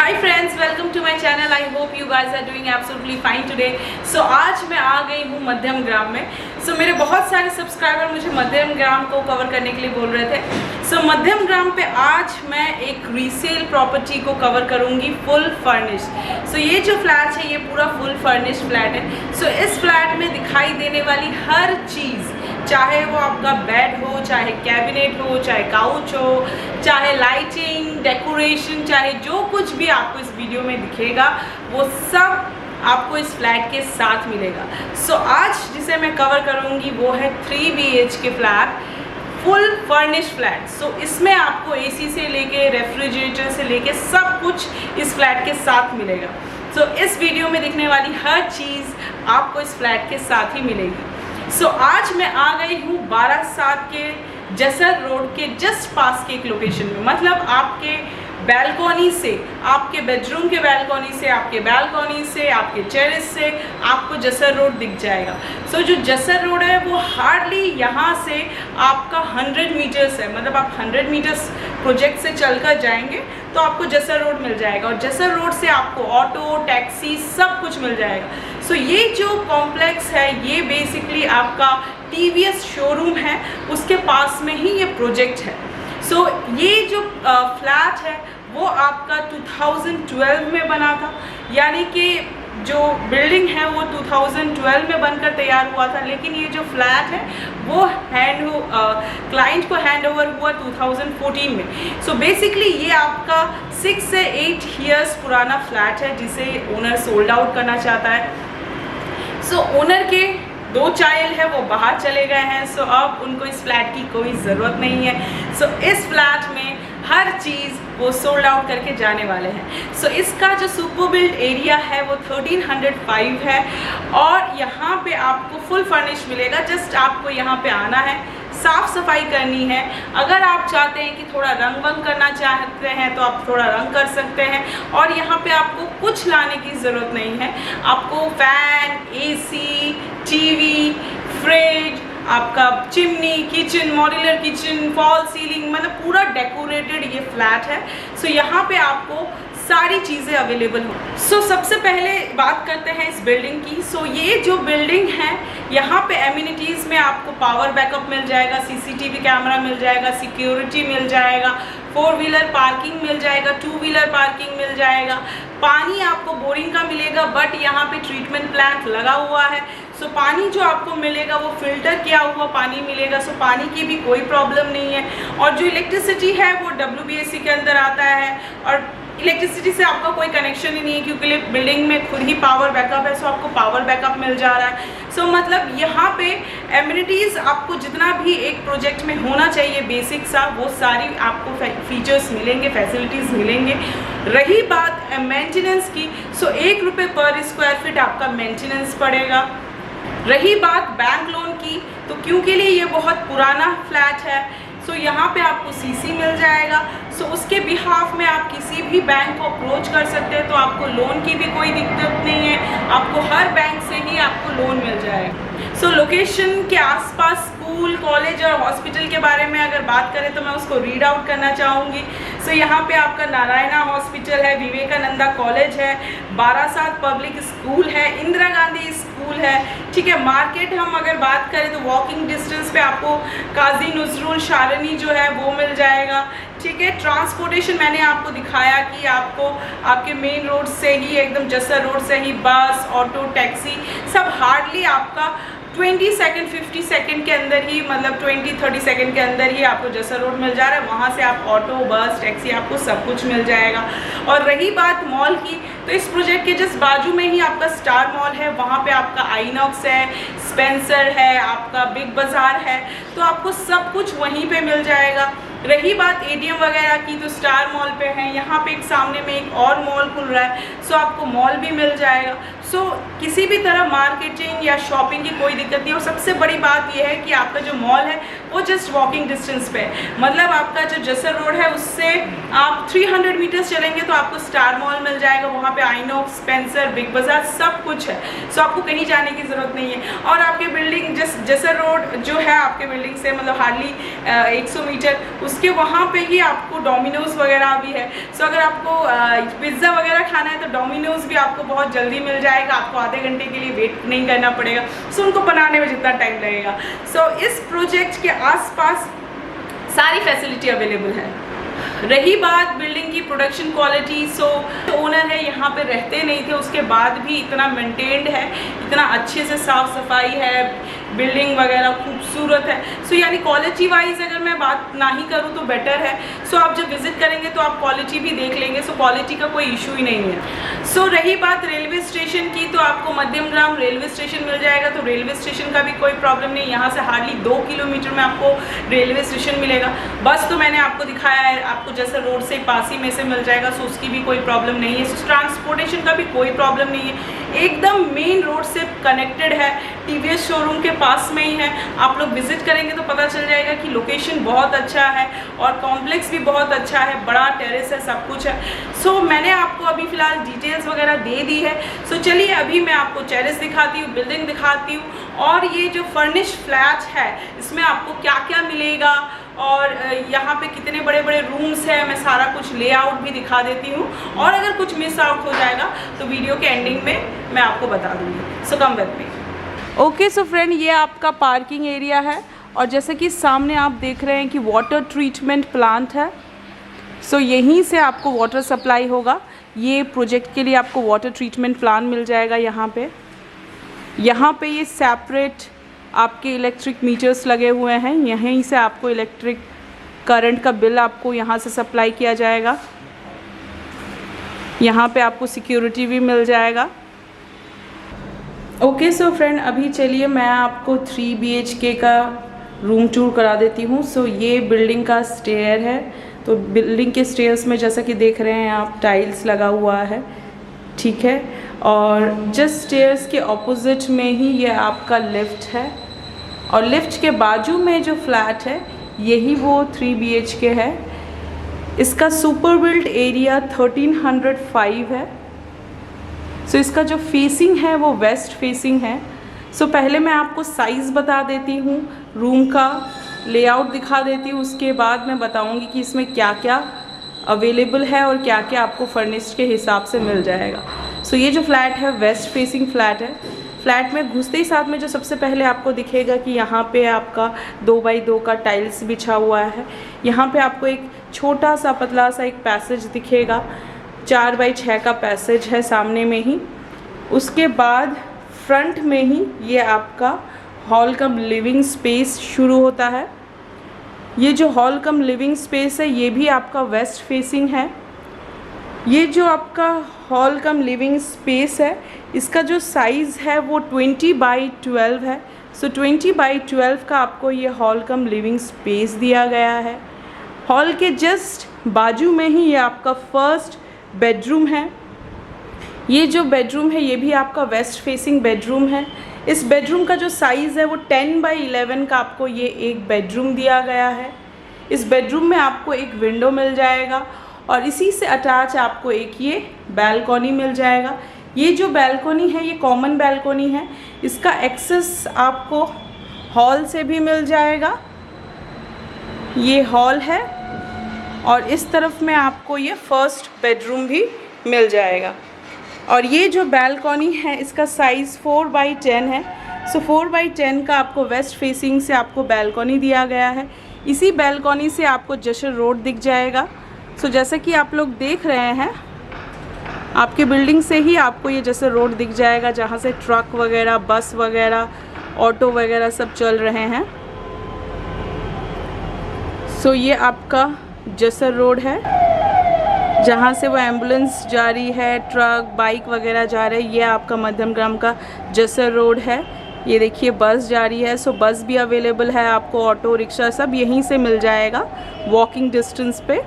Hi friends, welcome to my channel. I hope you guys are doing absolutely fine today. So आज मैं आ गई हूँ मध्यम ग्राम में। सो मेरे बहुत सारे सब्सक्राइबर मुझे मध्यम ग्राम को कवर करने के लिए बोल रहे थे। सो मध्यम ग्राम पे आज मैं एक रीसेल प्रॉपर्टी को कवर करूँगी, फुल फर्निश। सो ये जो फ्लैट है ये पूरा फुल फर्निश फ्लैट है। सो इस फ्लैट में दिखाई देने वाली हर चीज़, चाहे वो आपका बेड हो, चाहे कैबिनेट हो, चाहे काउच हो, चाहे लाइटिंग, डेकोरेशन, चाहे जो कुछ भी आपको इस वीडियो में दिखेगा वो सब आपको इस फ्लैट के साथ मिलेगा। सो आज जिसे मैं कवर करूंगी वो है 3 BHK flat, full furnish flat. So इसमें आपको AC से लेके रेफ्रिजरेटर से लेके सब कुछ इस फ्लैट के साथ मिलेगा। सो इस वीडियो में दिखने वाली हर चीज़ आपको इस फ्लैट के साथ ही मिलेगी। सो आज मैं आ गई हूँ बारासात के जसर रोड के जस्ट पास के एक लोकेशन में। मतलब आपके बैल्कनी से, आपके बेडरूम के बैल्कनी से, आपके बैल्कनी से, आपके टेरेस से आपको जसर रोड दिख जाएगा। सो जो जसर रोड है वो हार्डली यहाँ से आपका 100 मीटर्स है। मतलब आप 100 मीटर्स प्रोजेक्ट से चलकर जाएंगे तो आपको जसर रोड मिल जाएगा, और जसर रोड से आपको ऑटो, टैक्सी सब कुछ मिल जाएगा। सो ये जो कॉम्प्लेक्स है ये बेसिकली आपका TVS शोरूम है, उसके पास में ही ये प्रोजेक्ट है। सो ये जो फ्लैट है वो आपका 2012 में बना था, यानी कि जो बिल्डिंग है वो 2012 में बनकर तैयार हुआ था, लेकिन ये जो फ्लैट है वो क्लाइंट को हैंड ओवर हुआ 2014 में। सो बेसिकली ये आपका 6 से 8 ईयर्स पुराना फ्लैट है जिसे ओनर सोल्ड आउट करना चाहता है। सो ओनर के 2 चाइल्ड है वो बाहर चले गए हैं। सो अब उनको इस फ्लैट की कोई ज़रूरत नहीं है। सो इस फ्लैट में हर चीज़ वो सोल्ड आउट करके जाने वाले हैं। सो इसका जो सुपर बिल्ड एरिया है वो 1305 है, और यहाँ पे आपको फुल फर्निश मिलेगा। जस्ट आपको यहाँ पे आना है, साफ़ सफाई करनी है। अगर आप चाहते हैं कि थोड़ा रंग वंग करना चाहते हैं तो आप थोड़ा रंग कर सकते हैं, और यहाँ पे आपको कुछ लाने की ज़रूरत नहीं है। आपको फ़ैन, AC, TV, फ्रिज, आपका chimney, kitchen, modular kitchen, fall ceiling, मतलब पूरा डेकोरेटेड ये फ्लैट है। सो यहाँ पे आपको सारी चीज़ें अवेलेबल हो। सो सबसे पहले बात करते हैं इस बिल्डिंग की। सो ये जो बिल्डिंग है यहाँ पे एमिनिटीज़ में आपको पावर बैकअप मिल जाएगा, CCTV कैमरा मिल जाएगा, सिक्योरिटी मिल जाएगा, 4 व्हीलर पार्किंग मिल जाएगा, 2 व्हीलर पार्किंग मिल जाएगा। पानी आपको बोरिंग का मिलेगा, बट यहाँ पे ट्रीटमेंट प्लांट लगा हुआ है। सो पानी जो आपको मिलेगा वो फिल्टर किया हुआ पानी मिलेगा। सो पानी की भी कोई प्रॉब्लम नहीं है। और जो इलेक्ट्रिसिटी है वो WBSC के अंदर आता है, और इलेक्ट्रिसिटी से आपका कोई कनेक्शन ही नहीं है क्योंकि बिल्डिंग में खुद ही पावर बैकअप है। सो आपको पावर बैकअप मिल जा रहा है। सो मतलब यहाँ पे एमिनिटीज़ आपको जितना भी एक प्रोजेक्ट में होना चाहिए बेसिक सा, वो सारी आपको फीचर्स मिलेंगे, फैसिलिटीज़ मिलेंगे। रही बात मेंटेनेंस की, सो 1 रुपये पर स्क्वायर फीट आपका मेंटेनेंस पड़ेगा। रही बात बैंक लोन की, तो क्योंकि लिए ये बहुत पुराना फ्लैट है, सो यहाँ पे आपको CC मिल जाएगा। सो उसके बिहाफ में आप किसी भी बैंक को अप्रोच कर सकते हैं, तो आपको लोन की भी कोई दिक्कत नहीं है। आपको हर बैंक से ही आपको लोन मिल जाएगा। सो लोकेशन के आसपास स्कूल, कॉलेज और हॉस्पिटल के बारे में अगर बात करें तो मैं उसको रीड आउट करना चाहूँगी। सो यहाँ पे आपका नारायणा हॉस्पिटल है, विवेकानंदा कॉलेज है, बारासात पब्लिक स्कूल है, इंदिरा गांधी स्कूल है। ठीक है, मार्केट हम अगर बात करें तो वॉकिंग डिस्टेंस पे आपको काजी नजरुल शारनी जो है वो मिल जाएगा। ठीक है, ट्रांसपोर्टेशन मैंने आपको दिखाया कि आपको आपके मेन रोड से ही, एकदम जसर रोड से ही बस, ऑटो, टैक्सी सब हार्डली आपका 20 सेकेंड 50 सेकेंड के अंदर ही, मतलब 20-30 सेकेंड के अंदर ही आपको जसर रोड मिल जा रहा है। वहाँ से आप ऑटो, बस, टैक्सी आपको सब कुछ मिल जाएगा। और रही बात मॉल की, तो इस प्रोजेक्ट के जस्ट बाजू में ही आपका स्टार मॉल है। वहाँ पे आपका आइनॉक्स है, स्पेंसर है, आपका बिग बाज़ार है, तो आपको सब कुछ वहीं पे मिल जाएगा। रही बात ATM वगैरह की, तो स्टार मॉल पे है। यहाँ पे एक सामने में एक और मॉल खुल रहा है, सो आपको मॉल भी मिल जाएगा। सो किसी भी तरह मार्केटिंग या शॉपिंग की कोई दिक्कत नहीं। और सबसे बड़ी बात यह है कि आपका जो मॉल है वो जस्ट वॉकिंग डिस्टेंस पे है। मतलब आपका जो जसर रोड है उससे आप 300 मीटर्स चलेंगे तो आपको स्टार मॉल मिल जाएगा, वहाँ पे आइनॉक्स, स्पेंसर, बिग बाज़ार सब कुछ है। सो आपको कहीं जाने की ज़रूरत नहीं है। और आपके बिल्डिंग जसर रोड जो है आपके बिल्डिंग से मतलब हार्डली 100 मीटर, उसके वहाँ पे ही आपको डोमिनोज़ वगैरह भी है। सो अगर आपको पिज़्ज़ा वगैरह खाना है तो डोमिनोज़ भी आपको बहुत जल्दी मिल जाएगा, आपको आधे घंटे के लिए वेट नहीं करना पड़ेगा। सो उनको बनाने में जितना टाइम लगेगा। सो इस प्रोजेक्ट के आसपास सारी फैसिलिटी अवेलेबल है। रही बात बिल्डिंग की प्रोडक्शन क्वालिटी, सो ओनर है यहाँ पे रहते नहीं थे, उसके बाद भी इतना मेंटेन्ड है, इतना अच्छे से साफ़ सफाई है, बिल्डिंग वगैरह खूबसूरत है। सो यानी क्वालिटी वाइज अगर मैं बात ना ही करूँ तो बेटर है। सो आप जब विज़िट करेंगे तो आप क्वालिटी भी देख लेंगे। सो क्वालिटी का कोई इशू ही नहीं है। सो रही बात रेलवे स्टेशन की, तो आपको मध्यम ग्राम रेलवे स्टेशन मिल जाएगा। तो रेलवे स्टेशन का भी कोई प्रॉब्लम नहीं, यहाँ से हार्डली 2 किलोमीटर में आपको रेलवे स्टेशन मिलेगा। बस तो मैंने आपको दिखाया है, आपको जैसे रोड से पास ही में से मिल जाएगा। सो उसकी भी कोई प्रॉब्लम नहीं है। सो ट्रांसपोर्टेशन का भी कोई प्रॉब्लम नहीं है, एकदम मेन रोड से कनेक्टेड है, टीवीएस शोरूम के पास में ही है। आप लोग विजिट करेंगे तो पता चल जाएगा कि लोकेशन बहुत अच्छा है और कॉम्प्लेक्स भी बहुत अच्छा है, बड़ा टेरेस है, सब कुछ है। सो मैंने आपको अभी फ़िलहाल डिटेल्स वगैरह दे दी है। सो चलिए अभी मैं आपको टेरेस दिखाती हूँ, बिल्डिंग दिखाती हूँ और ये जो फर्निश्ड फ्लैट है इसमें आपको क्या क्या मिलेगा और यहाँ पे कितने बड़े बड़े रूम्स हैं, मैं सारा कुछ लेआउट भी दिखा देती हूँ। और अगर कुछ मिस आउट हो जाएगा तो वीडियो के एंडिंग में मैं आपको बता दूँगी। So come with me. Okay so friend, ये आपका पार्किंग एरिया है और जैसे कि सामने आप देख रहे हैं कि वाटर ट्रीटमेंट प्लांट है। सो यहीं से आपको वाटर सप्लाई होगा। ये प्रोजेक्ट के लिए आपको वाटर ट्रीटमेंट प्लांट मिल जाएगा। यहाँ पे ये सेपरेट आपके इलेक्ट्रिक मीटर्स लगे हुए हैं, यहीं से आपको इलेक्ट्रिक करंट का बिल आपको यहाँ से सप्लाई किया जाएगा। यहाँ पे आपको सिक्योरिटी भी मिल जाएगा। ओके सो फ्रेंड, अभी चलिए मैं आपको 3 BHK का रूम टूर करा देती हूँ। सो ये बिल्डिंग का स्टेयर है। तो बिल्डिंग के स्टेयर्स में जैसा कि देख रहे हैं आप, टाइल्स लगा हुआ है, ठीक है। और जस्ट स्टेयर्स के ऑपोजिट में ही ये आपका लिफ्ट है और लिफ्ट के बाजू में जो फ्लैट है यही वो 3 BHK है। इसका सुपर बिल्ट एरिया 1305 है। सो इसका जो फेसिंग है वो वेस्ट फेसिंग है। सो पहले मैं आपको साइज़ बता देती हूँ, रूम का लेआउट दिखा देती हूँ, उसके बाद मैं बताऊँगी कि इसमें क्या क्या अवेलेबल है और क्या क्या आपको फर्निश्ड के हिसाब से मिल जाएगा। सो ये जो फ्लैट है वेस्ट फेसिंग फ्लैट है। फ्लैट में घुसते ही साथ में जो सबसे पहले आपको दिखेगा कि यहाँ पे आपका 2x2 का टाइल्स बिछा हुआ है। यहाँ पे आपको एक छोटा सा पतला सा एक पैसेज दिखेगा, 4x6 का पैसेज है सामने में ही। उसके बाद फ्रंट में ही ये आपका हॉल कम लिविंग स्पेस शुरू होता है। ये जो हॉल कम लिविंग स्पेस है ये भी आपका वेस्ट फेसिंग है। ये जो आपका हॉल कम लिविंग स्पेस है इसका जो साइज़ है वो 20x12 है। सो 20x12 का आपको ये हॉल कम लिविंग स्पेस दिया गया है। हॉल के जस्ट बाजू में ही ये आपका फर्स्ट बेडरूम है। ये जो बेडरूम है ये भी आपका वेस्ट फेसिंग बेडरूम है। इस बेडरूम का जो साइज़ है वो 10x11 का आपको ये एक बेडरूम दिया गया है। इस बेडरूम में आपको एक विंडो मिल जाएगा और इसी से अटैच आपको एक ये बैल्कनी मिल जाएगा। ये जो बैल्कनी है ये कॉमन बैल्कनी है, इसका एक्सेस आपको हॉल से भी मिल जाएगा। ये हॉल है और इस तरफ में आपको ये फर्स्ट बेडरूम भी मिल जाएगा। और ये जो बैल्कनी है इसका साइज़ 4x10 है। सो 4x10 का आपको वेस्ट फेसिंग से आपको बैल्कनी दिया गया है। इसी बैल्कनी से आपको जसर रोड दिख जाएगा। सो जैसे कि आप लोग देख रहे हैं, आपके बिल्डिंग से ही आपको ये जसर रोड दिख जाएगा जहाँ से ट्रक वगैरह, बस वगैरह, ऑटो वगैरह सब चल रहे हैं। सो ये आपका जसर रोड है जहाँ से वो एम्बुलेंस जा रही है, ट्रक, बाइक वगैरह जा रहे हैं। ये आपका मध्यम ग्राम का जसर रोड है। ये देखिए बस जा रही है। सो बस भी अवेलेबल है आपको, ऑटो रिक्शा सब यहीं से मिल जाएगा वॉकिंग डिस्टेंस पे।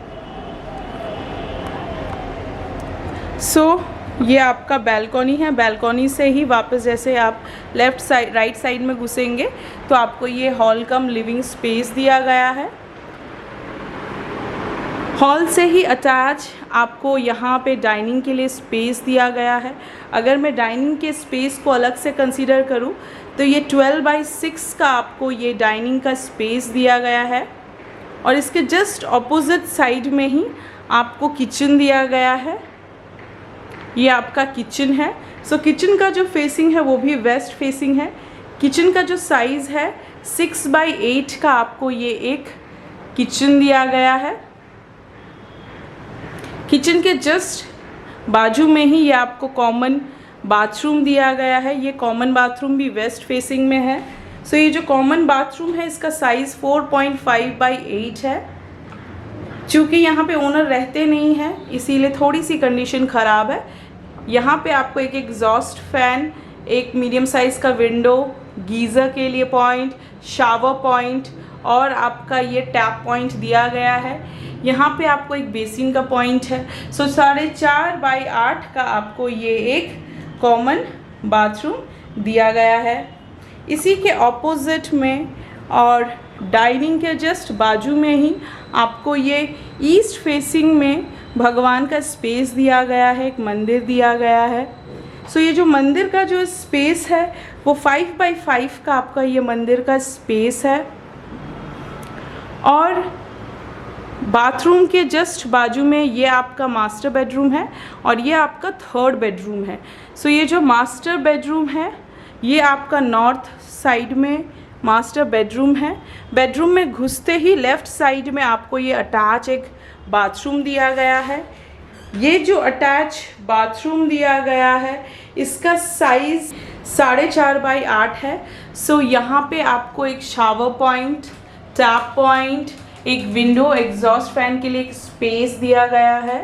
सो ये आपका बैल्कनी है। बैल्कनी से ही वापस जैसे आप लेफ़्ट साइड राइट साइड में घुसेंगे तो आपको ये हॉल कम लिविंग स्पेस दिया गया है। हॉल से ही अटैच आपको यहाँ पे डाइनिंग के लिए स्पेस दिया गया है। अगर मैं डाइनिंग के स्पेस को अलग से कंसीडर करूँ तो ये 12/6 का आपको ये डाइनिंग का स्पेस दिया गया है। और इसके जस्ट ऑपोजिट साइड में ही आपको किचन दिया गया है। ये आपका किचन है। सो किचन का जो फेसिंग है वो भी वेस्ट फेसिंग है। किचन का जो साइज़ है 6/8 का आपको ये एक किचन दिया गया है। किचन के जस्ट बाजू में ही ये आपको कॉमन बाथरूम दिया गया है। ये कॉमन बाथरूम भी वेस्ट फेसिंग में है। सो ये जो कॉमन बाथरूम है इसका साइज़ 4.5/8 है। चूँकि यहाँ पे ओनर रहते नहीं हैं इसीलिए थोड़ी सी कंडीशन ख़राब है। यहाँ पे आपको एक एग्जॉस्ट फैन, एक मीडियम साइज़ का विंडो, गीज़र के लिए पॉइंट, शावर पॉइंट और आपका ये टैप पॉइंट दिया गया है। यहाँ पे आपको एक बेसिन का पॉइंट है। सो 4.5/8 का आपको ये एक कॉमन बाथरूम दिया गया है। इसी के ऑपोजिट में और डाइनिंग के जस्ट बाजू में ही आपको ये ईस्ट फेसिंग में भगवान का स्पेस दिया गया है, एक मंदिर दिया गया है। सो ये जो मंदिर का जो स्पेस है वो 5/5 का आपका ये मंदिर का स्पेस है। और बाथरूम के जस्ट बाजू में ये आपका मास्टर बेडरूम है और ये आपका थर्ड बेडरूम है। सो ये जो मास्टर बेडरूम है ये आपका नॉर्थ साइड में मास्टर बेडरूम है। बेडरूम में घुसते ही लेफ़्ट साइड में आपको ये अटैच एक बाथरूम दिया गया है। ये जो अटैच बाथरूम दिया गया है इसका साइज़ 4.5/8 है। सो यहाँ पे आपको एक शावर पॉइंट, टैप पॉइंट, एक विंडो, एग्जॉस्ट फैन के लिए एक स्पेस दिया गया है।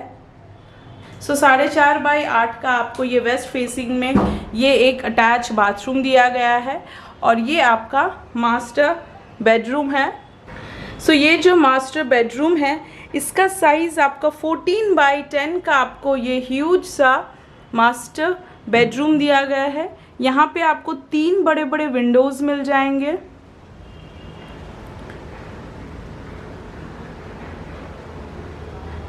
सो 4.5/8 का आपको ये वेस्ट फेसिंग में ये एक अटैच बाथरूम दिया गया है और ये आपका मास्टर बेडरूम है। सो ये जो मास्टर बेडरूम है इसका साइज़ आपका 14/10 का आपको ये ह्यूज सा मास्टर बेडरूम दिया गया है। यहाँ पे आपको 3 बड़े बड़े विंडोज़ मिल जाएंगे।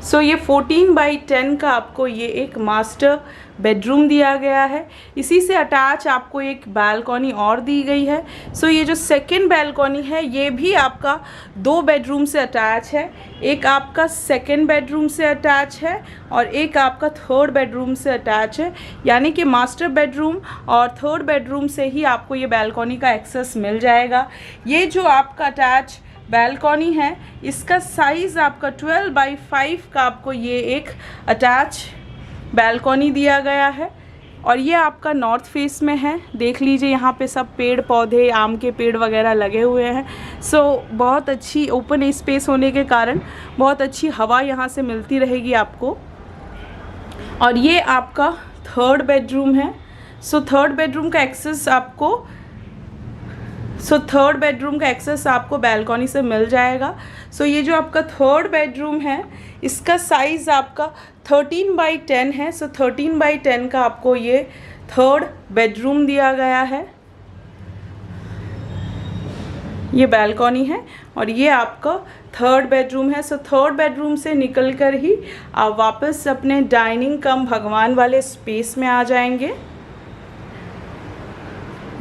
सो ये 14/10 का आपको ये एक मास्टर बेडरूम दिया गया है। इसी से अटैच आपको एक बालकनी और दी गई है। सो ये जो सेकंड बालकनी है ये भी आपका 2 बेडरूम से अटैच है। एक आपका सेकंड बेडरूम से अटैच है और एक आपका थर्ड बेडरूम से अटैच है। यानी कि मास्टर बेडरूम और थर्ड बेडरूम से ही आपको ये बालकनी का एक्सेस मिल जाएगा। ये जो आपका अटैच बालकनी है इसका साइज़ आपका 12/5 का आपको ये एक अटैच बालकनी दिया गया है और ये आपका नॉर्थ फेस में है। देख लीजिए यहाँ पे सब पेड़ पौधे, आम के पेड़ वगैरह लगे हुए हैं। सो बहुत अच्छी ओपन स्पेस होने के कारण बहुत अच्छी हवा यहाँ से मिलती रहेगी आपको। और ये आपका थर्ड बेडरूम है। सो थर्ड बेडरूम का एक्सेस आपको बालकनी से मिल जाएगा। सो ये जो आपका थर्ड बेडरूम है इसका साइज़ आपका 13/10 है। सो 13/10 का आपको ये थर्ड बेडरूम दिया गया है। ये बालकनी है और ये आपका थर्ड बेडरूम है। सो थर्ड बेडरूम से निकलकर ही आप वापस अपने डाइनिंग कम भगवान वाले स्पेस में आ जाएंगे।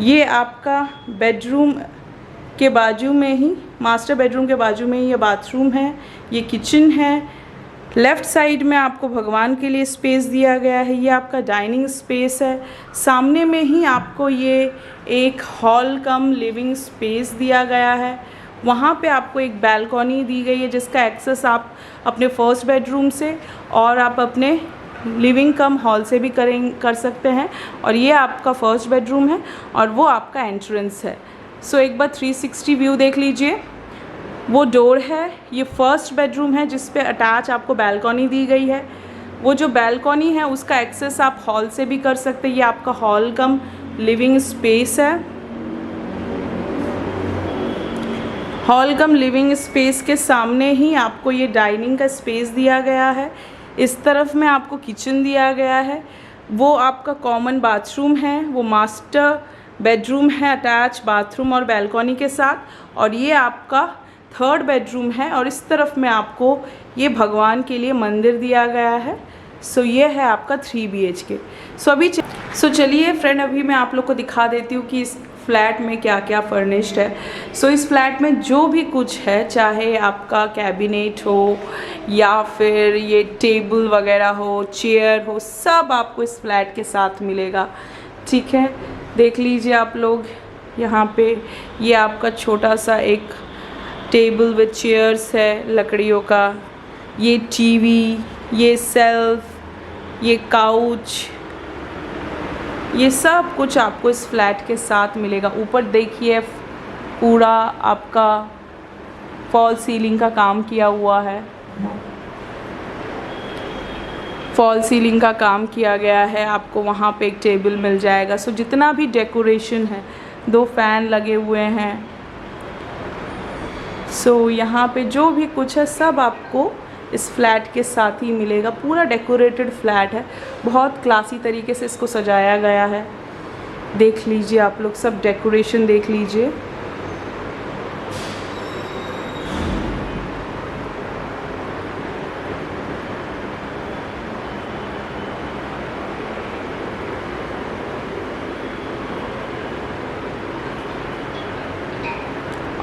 ये आपका बेडरूम के बाजू में ही, मास्टर बेडरूम के बाजू में ही ये बाथरूम है, ये किचन है। लेफ़्ट साइड में आपको भगवान के लिए स्पेस दिया गया है। ये आपका डाइनिंग स्पेस है। सामने में ही आपको ये एक हॉल कम लिविंग स्पेस दिया गया है। वहाँ पे आपको एक बालकनी दी गई है जिसका एक्सेस आप अपने फर्स्ट बेडरूम से और आप अपने लिविंग कम हॉल से भी कर सकते हैं। और ये आपका फर्स्ट बेडरूम है और वो आपका एंट्रेंस है। सो एक बार 360 व्यू देख लीजिए। वो डोर है, ये फर्स्ट बेडरूम है जिस पे अटैच आपको बालकनी दी गई है। वो जो बालकनी है उसका एक्सेस आप हॉल से भी कर सकते हैं। ये आपका हॉल कम लिविंग स्पेस है। हॉल कम लिविंग स्पेस के सामने ही आपको ये डाइनिंग का स्पेस दिया गया है। इस तरफ में आपको किचन दिया गया है। वो आपका कॉमन बाथरूम है, वो मास्टर बेडरूम है अटैच बाथरूम और बैल्कनी के साथ। और ये आपका थर्ड बेडरूम है और इस तरफ में आपको ये भगवान के लिए मंदिर दिया गया है। सो ये है आपका 3 BHK। सो चलिए फ्रेंड, अभी मैं आप लोग को दिखा देती हूँ कि इस फ्लैट में क्या क्या फर्निश्ड है। सो इस फ्लैट में जो भी कुछ है, चाहे आपका कैबिनेट हो या फिर ये टेबल वगैरह हो, चेयर हो, सब आपको इस फ्लैट के साथ मिलेगा। ठीक है, देख लीजिए आप लोग यहाँ पे ये आपका छोटा सा एक टेबल विद चेयर्स है लकड़ियों का, ये टीवी, ये सेल्फ, ये काउच, ये सब कुछ आपको इस फ्लैट के साथ मिलेगा। ऊपर देखिए पूरा आपका फॉल सीलिंग का काम किया हुआ है, फॉल सीलिंग का काम किया गया है। आपको वहाँ पे एक टेबल मिल जाएगा। सो जितना भी डेकोरेशन है, 2 फैन लगे हुए हैं। सो यहाँ पे जो भी कुछ है सब आपको इस फ्लैट के साथ ही मिलेगा। पूरा डेकोरेटेड फ्लैट है, बहुत क्लासी तरीके से इसको सजाया गया है। देख लीजिए आप लोग, सब डेकोरेशन देख लीजिए।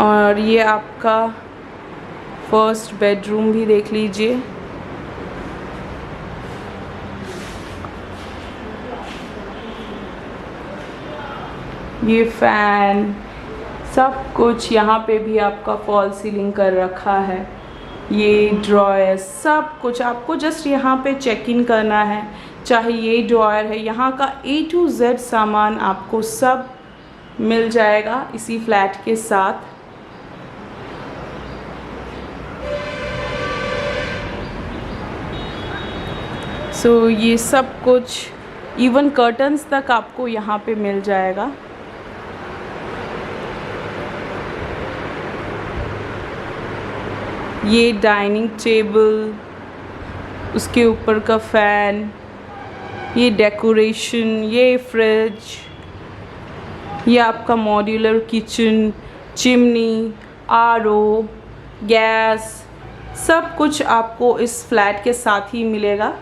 और ये आपका फर्स्ट बेडरूम भी देख लीजिए। ये फैन, सब कुछ यहाँ पे भी आपका फॉल सीलिंग कर रखा है। ये ड्रॉयर, सब कुछ आपको जस्ट यहाँ पे चेक इन करना है। चाहे ये ड्रॉयर है, यहाँ का A to Z सामान आपको सब मिल जाएगा इसी फ्लैट के साथ। सो ये सब कुछ, इवन कर्टन्स तक आपको यहाँ पे मिल जाएगा। ये डाइनिंग टेबल, उसके ऊपर का फ़ैन, ये डेकोरेशन, ये फ्रिज, ये आपका modular kitchen, chimney, RO, gas, सब कुछ आपको इस फ्लैट के साथ ही मिलेगा।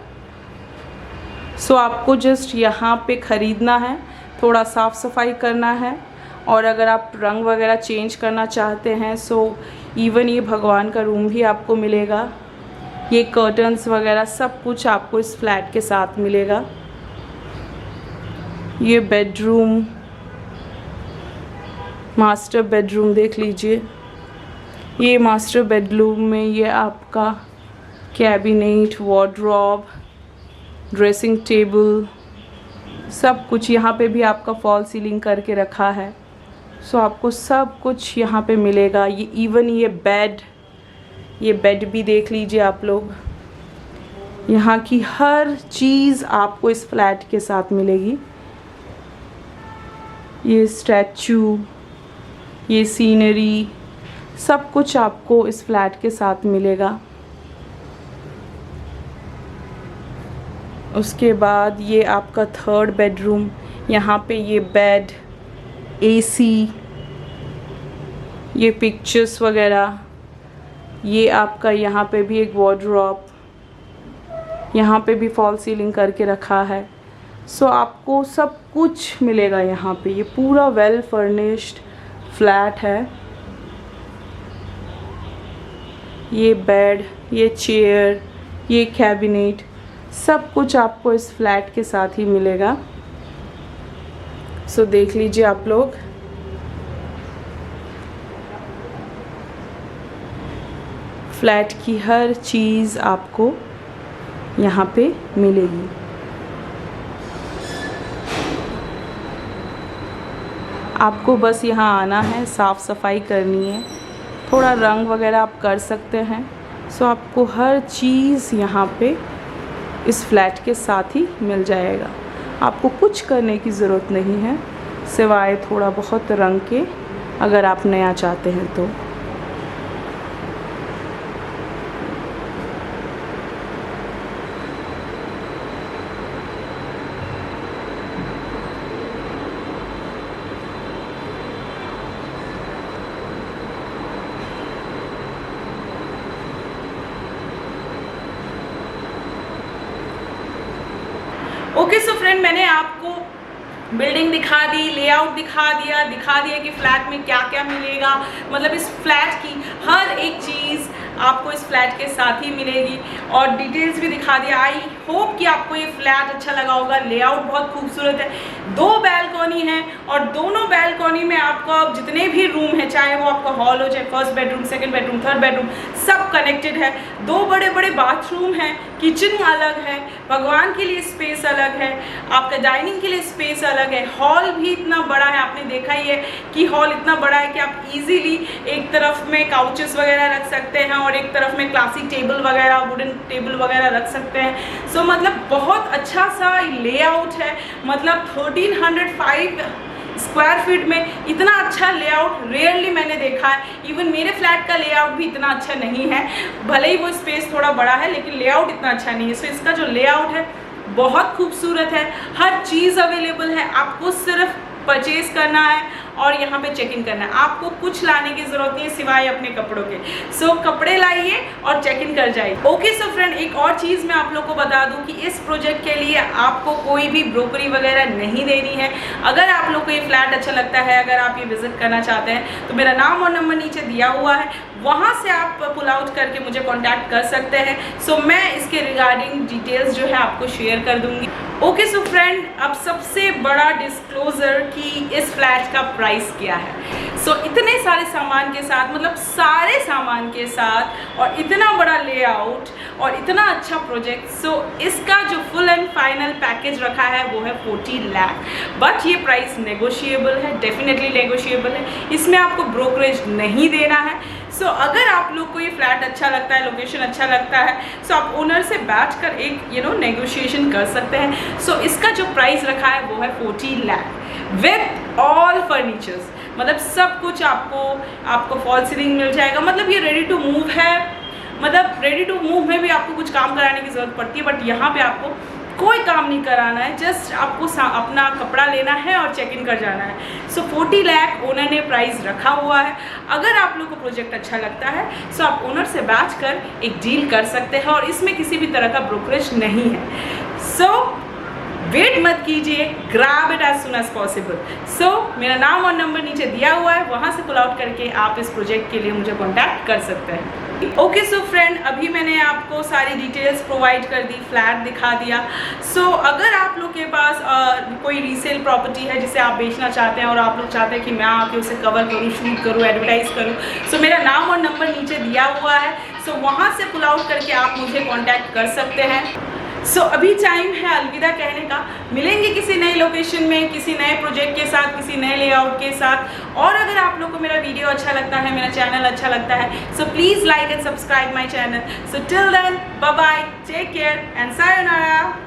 सो आपको जस्ट यहाँ पे ख़रीदना है, थोड़ा साफ़ सफाई करना है, और अगर आप रंग वगैरह चेंज करना चाहते हैं सो इवन ये भगवान का रूम भी आपको मिलेगा। ये कर्टन्स वगैरह सब कुछ आपको इस फ्लैट के साथ मिलेगा। ये बेडरूम, मास्टर बेडरूम देख लीजिए। ये मास्टर बेडरूम में ये आपका कैबिनेट, वार्डरोब, ड्रेसिंग टेबल, सब कुछ यहाँ पे भी आपका फॉल सीलिंग करके रखा है। सो आपको सब कुछ यहाँ पे मिलेगा। ये इवन ये बेड भी देख लीजिए आप लोग। यहाँ की हर चीज़ आपको इस फ्लैट के साथ मिलेगी। ये स्टैचू, ये सीनरी, सब कुछ आपको इस फ्लैट के साथ मिलेगा। उसके बाद ये आपका थर्ड बेडरूम, यहाँ पे ये बेड, AC, ये पिक्चर्स वगैरह, ये आपका यहाँ पे भी एक वार्डरोब, यहाँ पे भी फॉल सीलिंग करके रखा है। सो आपको सब कुछ मिलेगा यहाँ पे। ये पूरा वेल फर्निश्ड फ्लैट है। ये बेड, ये चेयर, ये कैबिनेट, सब कुछ आपको इस फ्लैट के साथ ही मिलेगा। सो देख लीजिए आप लोग। फ्लैट की हर चीज़ आपको यहाँ पे मिलेगी। आपको बस यहाँ आना है, साफ़ सफाई करनी है, थोड़ा रंग वगैरह आप कर सकते हैं। सो आपको हर चीज़ यहाँ पे इस फ्लैट के साथ ही मिल जाएगा। आपको कुछ करने की ज़रूरत नहीं है सिवाय थोड़ा बहुत रंग के, अगर आप नया चाहते हैं तो। ओके सो फ्रेंड, मैंने आपको बिल्डिंग दिखा दी, लेआउट दिखा दिया कि फ्लैट में क्या क्या मिलेगा, मतलब इस फ्लैट की हर एक चीज़ आपको इस फ्लैट के साथ ही मिलेगी और डिटेल्स भी दिखा दिया। आई होप कि आपको ये फ्लैट अच्छा लगा होगा। लेआउट बहुत खूबसूरत है, 2 बैल्कनी है और दोनों बैल्कनी में आपको अब जितने भी रूम है, चाहे वो आपका हॉल हो, चाहे first bedroom, second bedroom, third bedroom, सब कनेक्टेड है। 2 बड़े बड़े बाथरूम हैं, किचन अलग है, भगवान के लिए स्पेस अलग है, आपका डाइनिंग के लिए स्पेस अलग है। हॉल भी इतना बड़ा है, आपने देखा ही है कि हॉल इतना बड़ा है कि आप इजीली एक तरफ में काउचेस वगैरह रख सकते हैं और एक तरफ में क्लासिक टेबल वगैरह, वुडन टेबल वगैरह रख सकते हैं। सो मतलब बहुत अच्छा सा लेआउट है, मतलब 1305 स्क्वायर फीट में इतना अच्छा लेआउट रेयरली मैंने देखा है। इवन मेरे फ्लैट का लेआउट भी इतना अच्छा नहीं है, भले ही वो स्पेस थोड़ा बड़ा है लेकिन लेआउट इतना अच्छा नहीं है। सो इसका जो लेआउट है बहुत खूबसूरत है, हर चीज़ अवेलेबल है, आपको सिर्फ परचेज करना है और यहाँ पे चेक इन करना है। आपको कुछ लाने की ज़रूरत नहीं है सिवाय अपने कपड़ों के। सो कपड़े लाइए और चेक इन कर जाइए। ओके सो फ्रेंड, एक और चीज़ मैं आप लोग को बता दूं कि इस प्रोजेक्ट के लिए आपको कोई भी ब्रोकरी वगैरह नहीं देनी है। अगर आप लोग को ये फ्लैट अच्छा लगता है, अगर आप ये विजिट करना चाहते हैं तो मेरा नाम और नंबर नीचे दिया हुआ है, वहाँ से आप पुल आउट करके मुझे कॉन्टैक्ट कर सकते हैं। सो मैं इसके रिगार्डिंग डिटेल्स जो है आपको शेयर कर दूँगी। ओके सो फ्रेंड, अब सबसे बड़ा डिस्क्लोजर कि इस फ्लैट का प्राइस क्या है। सो इतने सारे सामान के साथ, मतलब सारे सामान के साथ और इतना बड़ा लेआउट और इतना अच्छा प्रोजेक्ट, सो इसका जो फुल एंड फाइनल पैकेज रखा है वो है 40 लाख। बट ये प्राइस नेगोशिएबल है, डेफिनेटली नेगोशिएबल है, इसमें आपको ब्रोकरेज नहीं देना है। सो अगर आप लोग को ये फ्लैट अच्छा लगता है, लोकेशन अच्छा लगता है, सो आप ओनर से बैठकर एक नेगोशिएशन कर सकते हैं। सो इसका जो प्राइस रखा है वो है 40 लाख विथ ऑल फर्नीचर्स, मतलब सब कुछ आपको फॉल सीलिंग मिल जाएगा। मतलब ये रेडी टू मूव है, मतलब रेडी टू मूव में भी आपको कुछ काम कराने की ज़रूरत पड़ती है, बट यहाँ पे आपको कोई काम नहीं कराना है, जस्ट आपको अपना कपड़ा लेना है और चेक इन कर जाना है। सो 40 लाख ओनर ने प्राइस रखा हुआ है। अगर आप लोग को प्रोजेक्ट अच्छा लगता है सो आप ओनर से बैठ कर एक डील कर सकते हैं और इसमें किसी भी तरह का ब्रोकरेज नहीं है। सो वेट मत कीजिए, grab it as soon as possible. So मेरा नाम और नंबर नीचे दिया हुआ है, वहाँ से पुल आउट करके आप इस प्रोजेक्ट के लिए मुझे कॉन्टैक्ट कर सकते हैं। ओके सो फ्रेंड, अभी मैंने आपको सारी डिटेल्स प्रोवाइड कर दी, फ्लैट दिखा दिया। सो अगर आप लोग के पास कोई रीसेल प्रॉपर्टी है जिसे आप बेचना चाहते हैं और आप लोग चाहते हैं कि मैं आके उसे कवर करूँ, शूट करूँ, एडवर्टाइज करूँ, सो मेरा नाम और नंबर नीचे दिया हुआ है। सो वहाँ से पुल आउट करके आप मुझे कॉन्टैक्ट कर सकते हैं। सो अभी टाइम है अलविदा कहने का। मिलेंगे किसी नए लोकेशन में, किसी नए प्रोजेक्ट के साथ, किसी नए लेआउट के साथ। और अगर आप लोग को मेरा वीडियो अच्छा लगता है, मेरा चैनल अच्छा लगता है, so please like and subscribe my channel. So till then, bye bye, take care and sayonara.